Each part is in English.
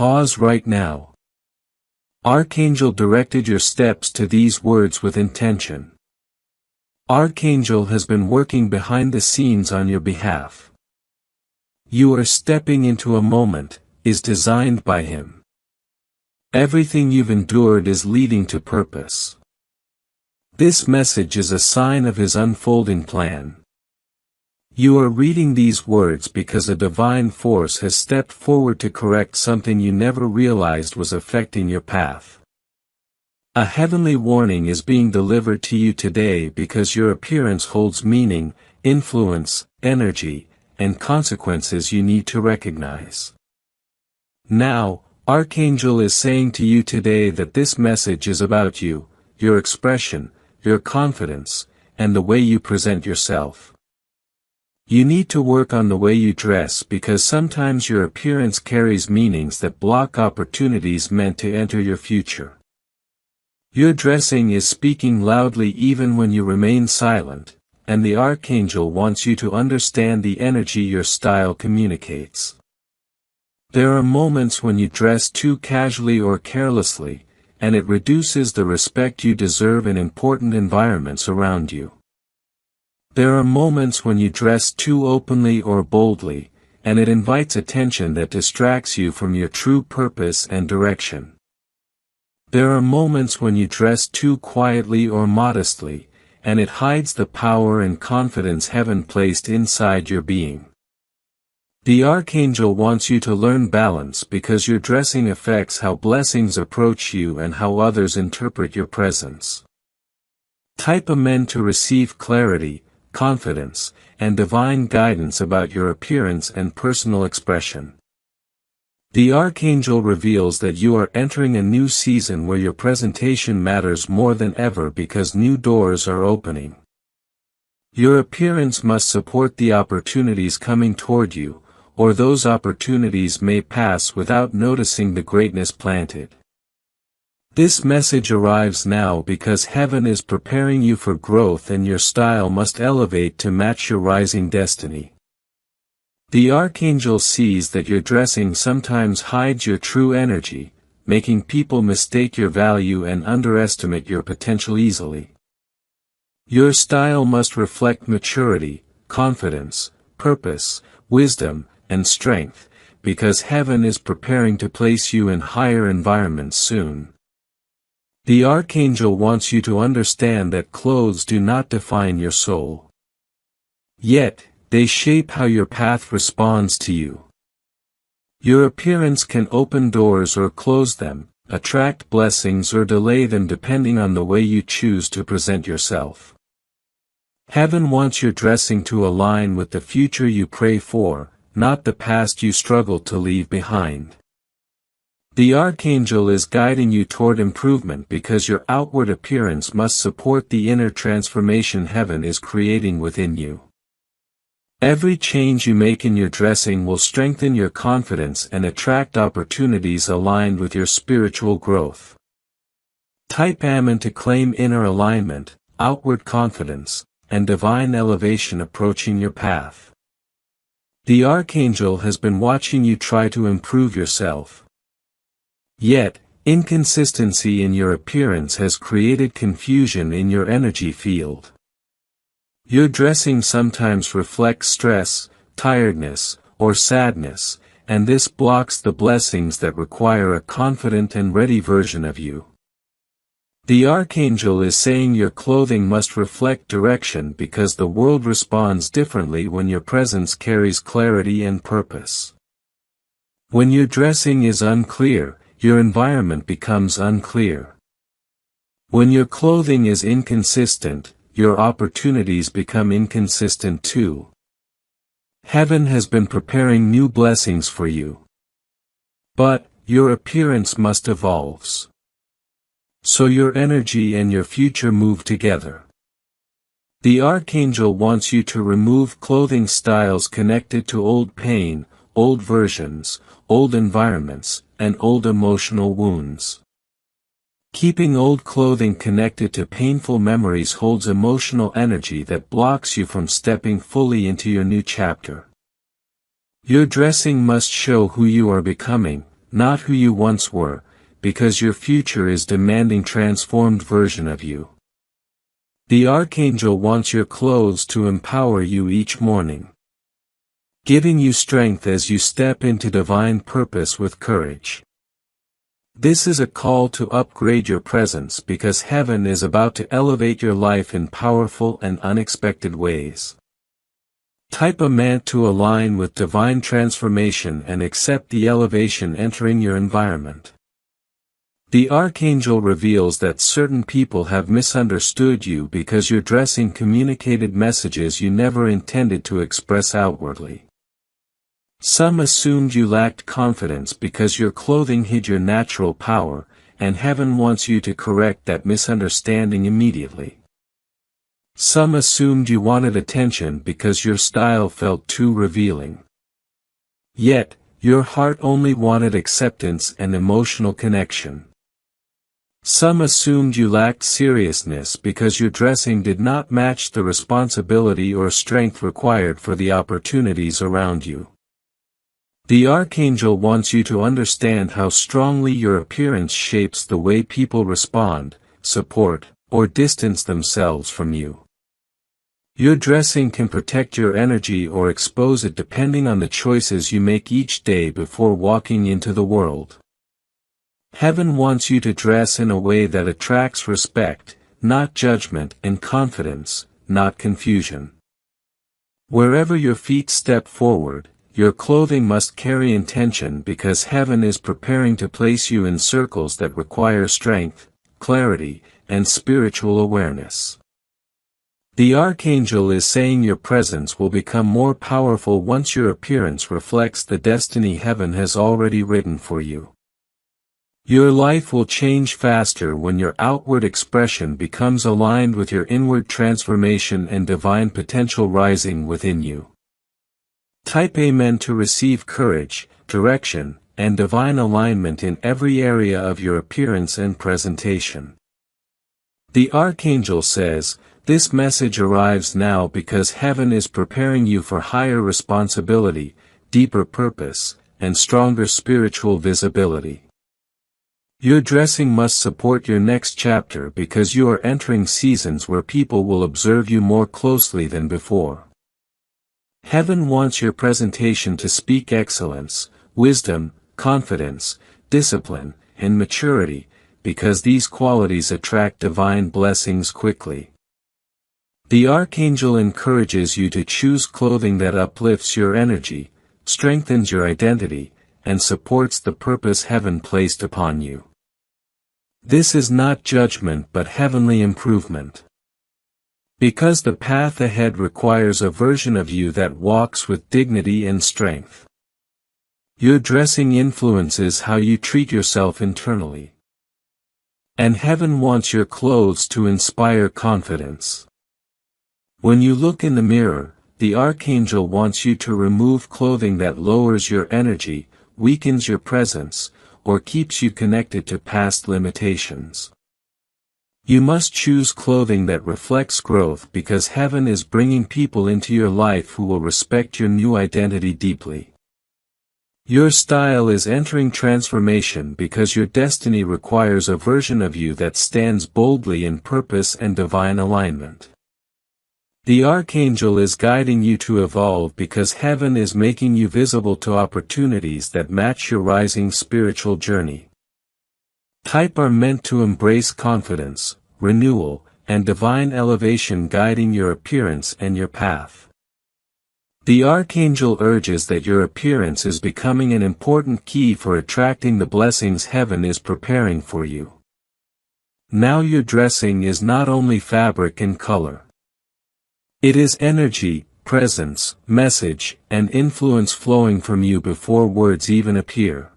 Pause right now. Archangel directed your steps to these words with intention. Archangel has been working behind the scenes on your behalf. You are stepping into a moment, is designed by him. Everything you've endured is leading to purpose. This message is a sign of his unfolding plan. You are reading these words because a divine force has stepped forward to correct something you never realized was affecting your path. A heavenly warning is being delivered to you today because your appearance holds meaning, influence, energy, and consequences you need to recognize. Now, Archangel is saying to you today that this message is about you, your expression, your confidence, and the way you present yourself. You need to work on the way you dress because sometimes your appearance carries meanings that block opportunities meant to enter your future. Your dressing is speaking loudly even when you remain silent, and the Archangel wants you to understand the energy your style communicates. There are moments when you dress too casually or carelessly, and it reduces the respect you deserve in important environments around you. There are moments when you dress too openly or boldly, and it invites attention that distracts you from your true purpose and direction. There are moments when you dress too quietly or modestly, and it hides the power and confidence heaven placed inside your being. The Archangel wants you to learn balance because your dressing affects how blessings approach you and how others interpret your presence. Type Amen to receive clarity, confidence, and divine guidance about your appearance and personal expression. The Archangel reveals that you are entering a new season where your presentation matters more than ever because new doors are opening. Your appearance must support the opportunities coming toward you, or those opportunities may pass without noticing the greatness planted. This message arrives now because heaven is preparing you for growth and your style must elevate to match your rising destiny. The Archangel sees that your dressing sometimes hides your true energy, making people mistake your value and underestimate your potential easily. Your style must reflect maturity, confidence, purpose, wisdom, and strength, because heaven is preparing to place you in higher environments soon. The Archangel wants you to understand that clothes do not define your soul. Yet, they shape how your path responds to you. Your appearance can open doors or close them, attract blessings or delay them depending on the way you choose to present yourself. Heaven wants your dressing to align with the future you pray for, not the past you struggle to leave behind. The Archangel is guiding you toward improvement because your outward appearance must support the inner transformation heaven is creating within you. Every change you make in your dressing will strengthen your confidence and attract opportunities aligned with your spiritual growth. Type Amen to claim inner alignment, outward confidence, and divine elevation approaching your path. The Archangel has been watching you try to improve yourself. Yet, inconsistency in your appearance has created confusion in your energy field. Your dressing sometimes reflects stress, tiredness, or sadness, and this blocks the blessings that require a confident and ready version of you. The Archangel is saying your clothing must reflect direction because the world responds differently when your presence carries clarity and purpose. When your dressing is unclear, your environment becomes unclear. When your clothing is inconsistent, your opportunities become inconsistent too. Heaven has been preparing new blessings for you. But, your appearance must evolve. So your energy and your future move together. The Archangel wants you to remove clothing styles connected to old pain, old versions, old environments, and old emotional wounds. Keeping old clothing connected to painful memories holds emotional energy that blocks you from stepping fully into your new chapter. Your dressing must show who you are becoming, not who you once were, because your future is demanding transformed version of you. The Archangel wants your clothes to empower you each morning, giving you strength as you step into divine purpose with courage. This is a call to upgrade your presence because heaven is about to elevate your life in powerful and unexpected ways. Type Amen to align with divine transformation and accept the elevation entering your environment. The Archangel reveals that certain people have misunderstood you because your dressing communicated messages you never intended to express outwardly. Some assumed you lacked confidence because your clothing hid your natural power, and heaven wants you to correct that misunderstanding immediately. Some assumed you wanted attention because your style felt too revealing. Yet, your heart only wanted acceptance and emotional connection. Some assumed you lacked seriousness because your dressing did not match the responsibility or strength required for the opportunities around you. The Archangel wants you to understand how strongly your appearance shapes the way people respond, support, or distance themselves from you. Your dressing can protect your energy or expose it depending on the choices you make each day before walking into the world. Heaven wants you to dress in a way that attracts respect, not judgment, and confidence, not confusion. Wherever your feet step forward, your clothing must carry intention because heaven is preparing to place you in circles that require strength, clarity, and spiritual awareness. The Archangel is saying your presence will become more powerful once your appearance reflects the destiny heaven has already written for you. Your life will change faster when your outward expression becomes aligned with your inward transformation and divine potential rising within you. Type Amen to receive courage, direction, and divine alignment in every area of your appearance and presentation. The Archangel says, this message arrives now because heaven is preparing you for higher responsibility, deeper purpose, and stronger spiritual visibility. Your dressing must support your next chapter because you are entering seasons where people will observe you more closely than before. Heaven wants your presentation to speak excellence, wisdom, confidence, discipline, and maturity, because these qualities attract divine blessings quickly. The Archangel encourages you to choose clothing that uplifts your energy, strengthens your identity, and supports the purpose heaven placed upon you. This is not judgment but heavenly improvement. Because the path ahead requires a version of you that walks with dignity and strength. Your dressing influences how you treat yourself internally. And heaven wants your clothes to inspire confidence. When you look in the mirror, the Archangel wants you to remove clothing that lowers your energy, weakens your presence, or keeps you connected to past limitations. You must choose clothing that reflects growth because heaven is bringing people into your life who will respect your new identity deeply. Your style is entering transformation because your destiny requires a version of you that stands boldly in purpose and divine alignment. The Archangel is guiding you to evolve because heaven is making you visible to opportunities that match your rising spiritual journey. Type are meant to embrace confidence, renewal, and divine elevation guiding your appearance and your path. The Archangel urges that your appearance is becoming an important key for attracting the blessings heaven is preparing for you. Now your dressing is not only fabric and color. It is energy, presence, message, and influence flowing from you before words even appear.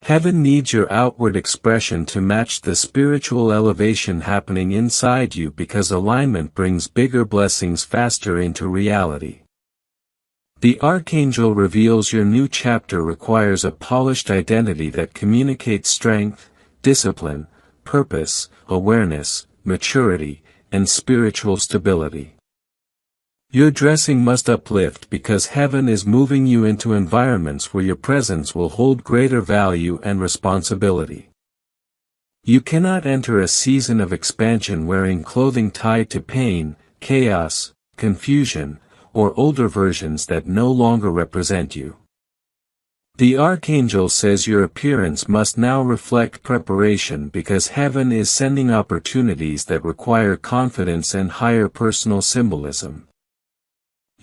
Heaven needs your outward expression to match the spiritual elevation happening inside you because alignment brings bigger blessings faster into reality. The Archangel reveals your new chapter requires a polished identity that communicates strength, discipline, purpose, awareness, maturity, and spiritual stability. Your dressing must uplift because heaven is moving you into environments where your presence will hold greater value and responsibility. You cannot enter a season of expansion wearing clothing tied to pain, chaos, confusion, or older versions that no longer represent you. The Archangel says your appearance must now reflect preparation because heaven is sending opportunities that require confidence and higher personal symbolism.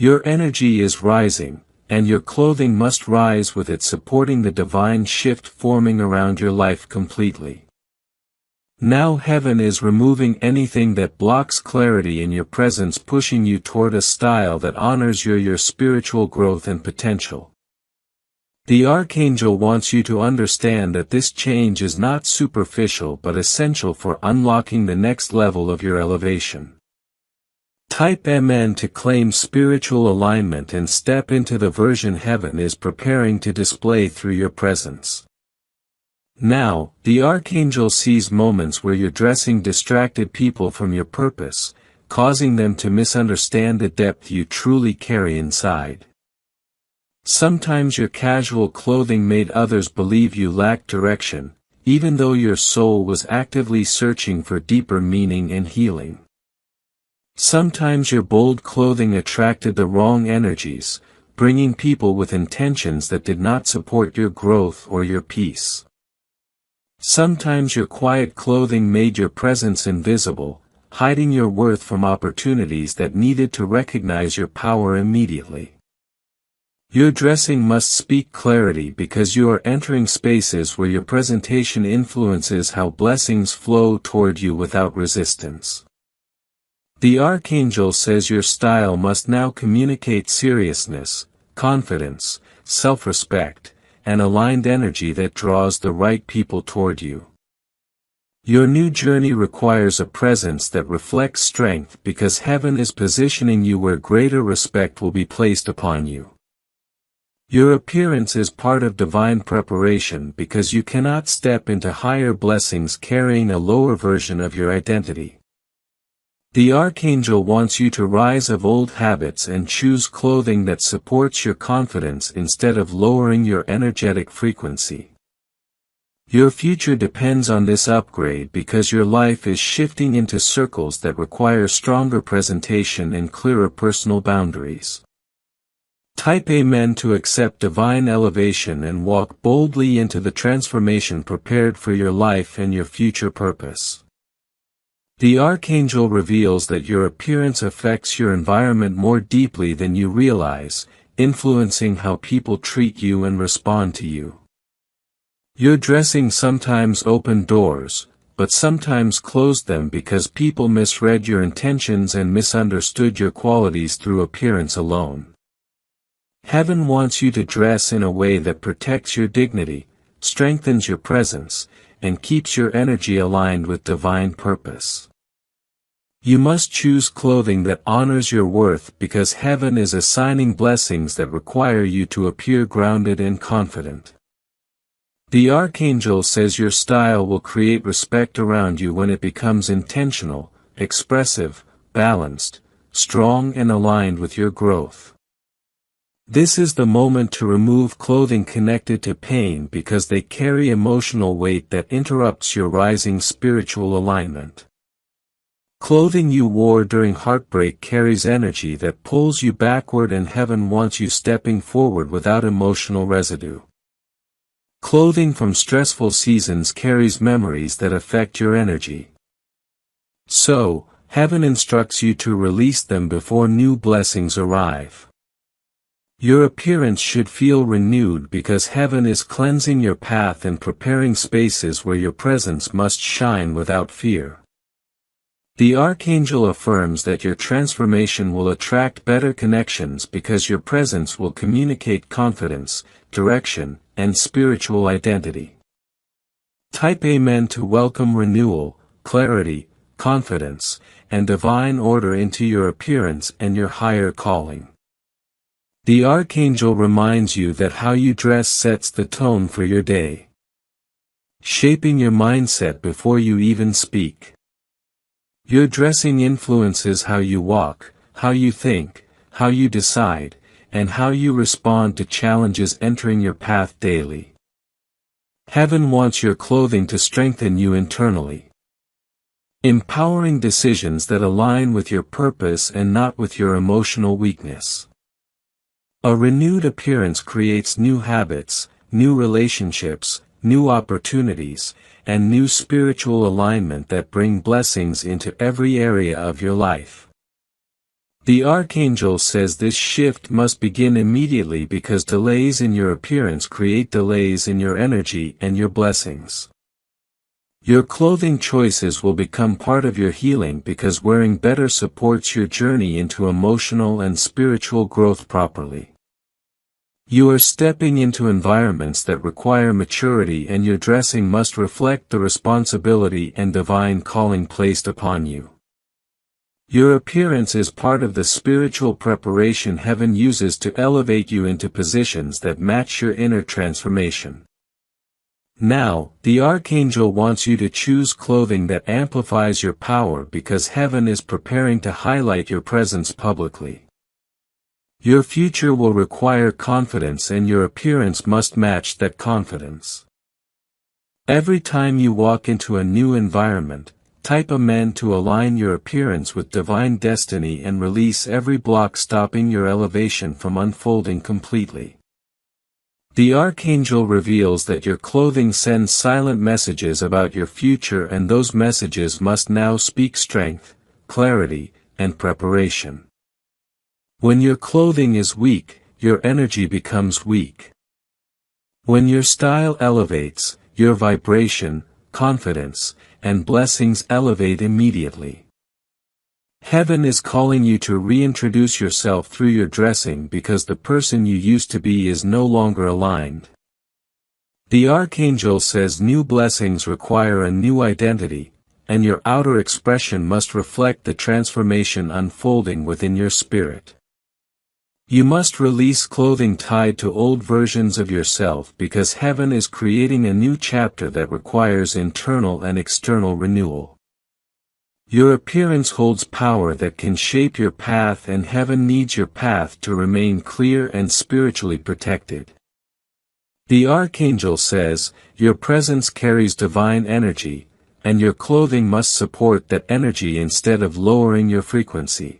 Your energy is rising, and your clothing must rise with it, supporting the divine shift forming around your life completely. Now heaven is removing anything that blocks clarity in your presence, pushing you toward a style that honors your spiritual growth and potential. The Archangel wants you to understand that this change is not superficial but essential for unlocking the next level of your elevation. Type Amen to claim spiritual alignment and step into the version heaven is preparing to display through your presence. Now, the Archangel sees moments where you're dressing distracted people from your purpose, causing them to misunderstand the depth you truly carry inside. Sometimes your casual clothing made others believe you lacked direction, even though your soul was actively searching for deeper meaning and healing. Sometimes your bold clothing attracted the wrong energies, bringing people with intentions that did not support your growth or your peace. Sometimes your quiet clothing made your presence invisible, hiding your worth from opportunities that needed to recognize your power immediately. Your dressing must speak clarity because you are entering spaces where your presentation influences how blessings flow toward you without resistance. The Archangel says your style must now communicate seriousness, confidence, self-respect, and aligned energy that draws the right people toward you. Your new journey requires a presence that reflects strength because heaven is positioning you where greater respect will be placed upon you. Your appearance is part of divine preparation because you cannot step into higher blessings carrying a lower version of your identity. The Archangel wants you to rise above old habits and choose clothing that supports your confidence instead of lowering your energetic frequency. Your future depends on this upgrade because your life is shifting into circles that require stronger presentation and clearer personal boundaries. Type Amen to accept divine elevation and walk boldly into the transformation prepared for your life and your future purpose. The Archangel reveals that your appearance affects your environment more deeply than you realize, influencing how people treat you and respond to you. Your dressing sometimes opened doors, but sometimes closed them because people misread your intentions and misunderstood your qualities through appearance alone. Heaven wants you to dress in a way that protects your dignity, strengthens your presence, and keeps your energy aligned with divine purpose. You must choose clothing that honors your worth because heaven is assigning blessings that require you to appear grounded and confident. The Archangel says your style will create respect around you when it becomes intentional, expressive, balanced, strong and aligned with your growth. This is the moment to remove clothing connected to pain because they carry emotional weight that interrupts your rising spiritual alignment. Clothing you wore during heartbreak carries energy that pulls you backward, and heaven wants you stepping forward without emotional residue. Clothing from stressful seasons carries memories that affect your energy. So, heaven instructs you to release them before new blessings arrive. Your appearance should feel renewed because heaven is cleansing your path and preparing spaces where your presence must shine without fear. The Archangel affirms that your transformation will attract better connections because your presence will communicate confidence, direction, and spiritual identity. Type Amen to welcome renewal, clarity, confidence, and divine order into your appearance and your higher calling. The Archangel reminds you that how you dress sets the tone for your day, shaping your mindset before you even speak. Your dressing influences how you walk, how you think, how you decide, and how you respond to challenges entering your path daily. Heaven wants your clothing to strengthen you internally, empowering decisions that align with your purpose and not with your emotional weakness. A renewed appearance creates new habits, new relationships, new opportunities, and new spiritual alignment that bring blessings into every area of your life. The Archangel says this shift must begin immediately because delays in your appearance create delays in your energy and your blessings. Your clothing choices will become part of your healing because wearing better supports your journey into emotional and spiritual growth properly. You are stepping into environments that require maturity, and your dressing must reflect the responsibility and divine calling placed upon you. Your appearance is part of the spiritual preparation heaven uses to elevate you into positions that match your inner transformation. Now, the Archangel wants you to choose clothing that amplifies your power because heaven is preparing to highlight your presence publicly. Your future will require confidence, and your appearance must match that confidence. Every time you walk into a new environment, type Amen to align your appearance with divine destiny and release every block stopping your elevation from unfolding completely. The Archangel reveals that your clothing sends silent messages about your future, and those messages must now speak strength, clarity, and preparation. When your clothing is weak, your energy becomes weak. When your style elevates, your vibration, confidence, and blessings elevate immediately. Heaven is calling you to reintroduce yourself through your dressing because the person you used to be is no longer aligned. The Archangel says new blessings require a new identity, and your outer expression must reflect the transformation unfolding within your spirit. You must release clothing tied to old versions of yourself because heaven is creating a new chapter that requires internal and external renewal. Your appearance holds power that can shape your path, and heaven needs your path to remain clear and spiritually protected. The Archangel says, your presence carries divine energy, and your clothing must support that energy instead of lowering your frequency.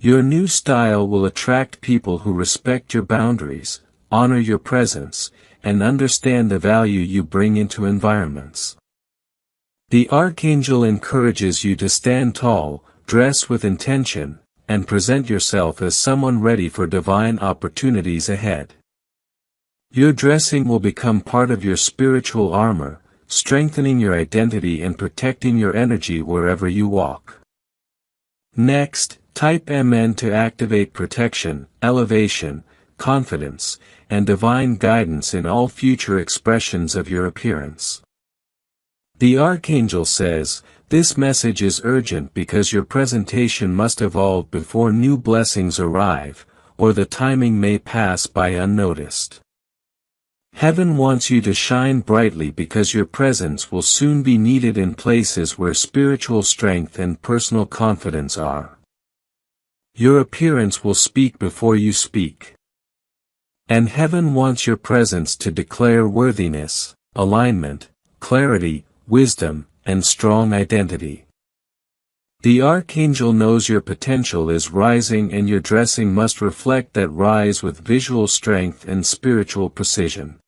Your new style will attract people who respect your boundaries, honor your presence, and understand the value you bring into environments. The Archangel encourages you to stand tall, dress with intention, and present yourself as someone ready for divine opportunities ahead. Your dressing will become part of your spiritual armor, strengthening your identity and protecting your energy wherever you walk. Next, type Amen to activate protection, elevation, confidence, and divine guidance in all future expressions of your appearance. The Archangel says, this message is urgent because your presentation must evolve before new blessings arrive, or the timing may pass by unnoticed. Heaven wants you to shine brightly because your presence will soon be needed in places where spiritual strength and personal confidence are. Your appearance will speak before you speak. And heaven wants your presence to declare worthiness, alignment, clarity, wisdom, and strong identity. The Archangel knows your potential is rising, and your dressing must reflect that rise with visual strength and spiritual precision.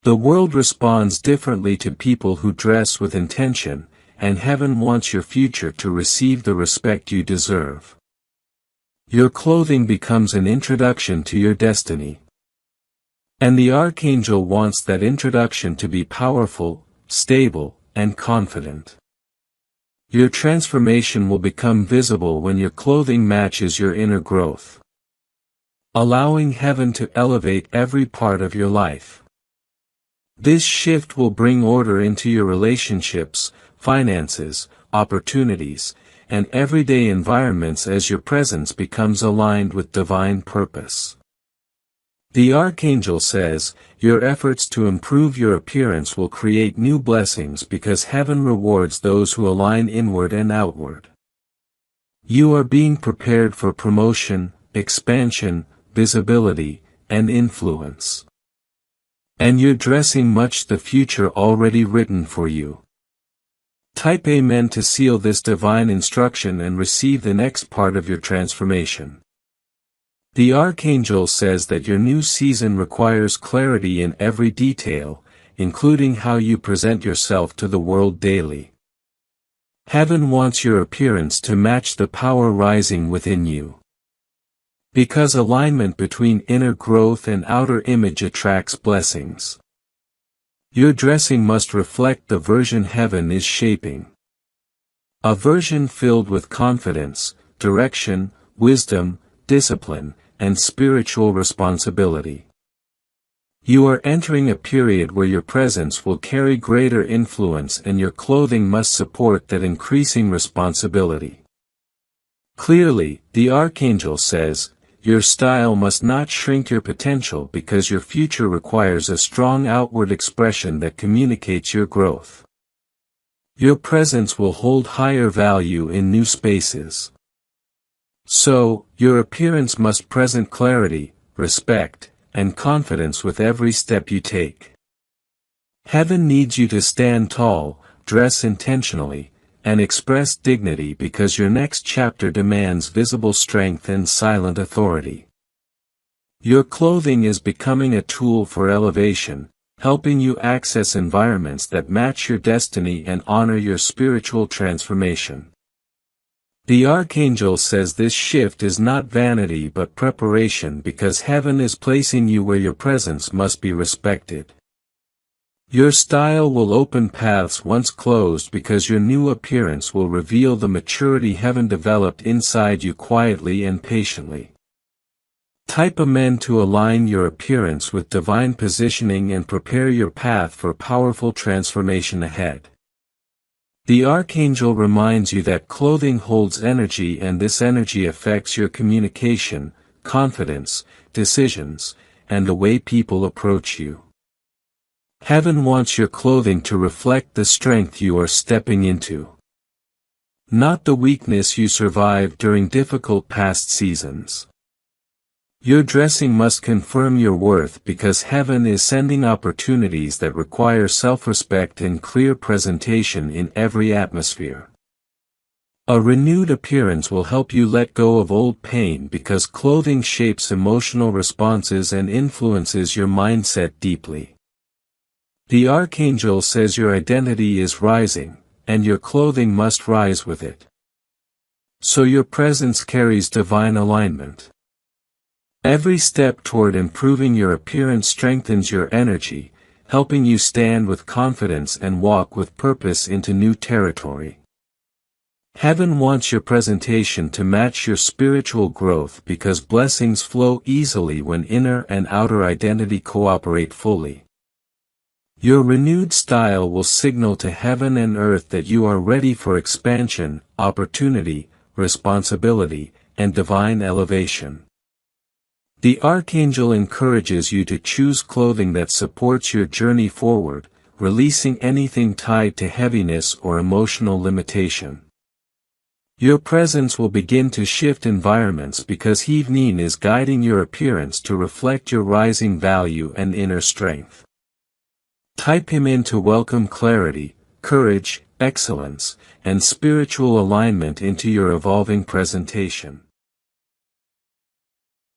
The world responds differently to people who dress with intention, and heaven wants your future to receive the respect you deserve. Your clothing becomes an introduction to your destiny. And the Archangel wants that introduction to be powerful, stable, and confident. Your transformation will become visible when your clothing matches your inner growth, allowing heaven to elevate every part of your life. This shift will bring order into your relationships, finances, opportunities, and everyday environments as your presence becomes aligned with divine purpose. The Archangel says, your efforts to improve your appearance will create new blessings because heaven rewards those who align inward and outward. You are being prepared for promotion, expansion, visibility, and influence. And you're dressing much the future already written for you. Type Amen to seal this divine instruction and receive the next part of your transformation. The Archangel says that your new season requires clarity in every detail, including how you present yourself to the world daily. Heaven wants your appearance to match the power rising within you. Because alignment between inner growth and outer image attracts blessings. Your dressing must reflect the version heaven is shaping. A version filled with confidence, direction, wisdom, discipline, and spiritual responsibility. You are entering a period where your presence will carry greater influence and your clothing must support that increasing responsibility. Clearly, the Archangel says, your style must not shrink your potential because your future requires a strong outward expression that communicates your growth. Your presence will hold higher value in new spaces. So, your appearance must present clarity, respect, and confidence with every step you take. Heaven needs you to stand tall, dress intentionally, and express dignity because your next chapter demands visible strength and silent authority. Your clothing is becoming a tool for elevation, helping you access environments that match your destiny and honor your spiritual transformation. The Archangel says this shift is not vanity but preparation because heaven is placing you where your presence must be respected. Your style will open paths once closed because your new appearance will reveal the maturity heaven developed inside you quietly and patiently. Type Amen to align your appearance with divine positioning and prepare your path for powerful transformation ahead. The Archangel reminds you that clothing holds energy and this energy affects your communication, confidence, decisions, and the way people approach you. Heaven wants your clothing to reflect the strength you are stepping into. Not the weakness you survived during difficult past seasons. Your dressing must confirm your worth because heaven is sending opportunities that require self-respect and clear presentation in every atmosphere. A renewed appearance will help you let go of old pain because clothing shapes emotional responses and influences your mindset deeply. The Archangel says your identity is rising, and your clothing must rise with it. So your presence carries divine alignment. Every step toward improving your appearance strengthens your energy, helping you stand with confidence and walk with purpose into new territory. Heaven wants your presentation to match your spiritual growth because blessings flow easily when inner and outer identity cooperate fully. Your renewed style will signal to heaven and earth that you are ready for expansion, opportunity, responsibility, and divine elevation. The Archangel encourages you to choose clothing that supports your journey forward, releasing anything tied to heaviness or emotional limitation. Your presence will begin to shift environments because Heaven is guiding your appearance to reflect your rising value and inner strength. Type Him in to welcome clarity, courage, excellence, and spiritual alignment into your evolving presentation.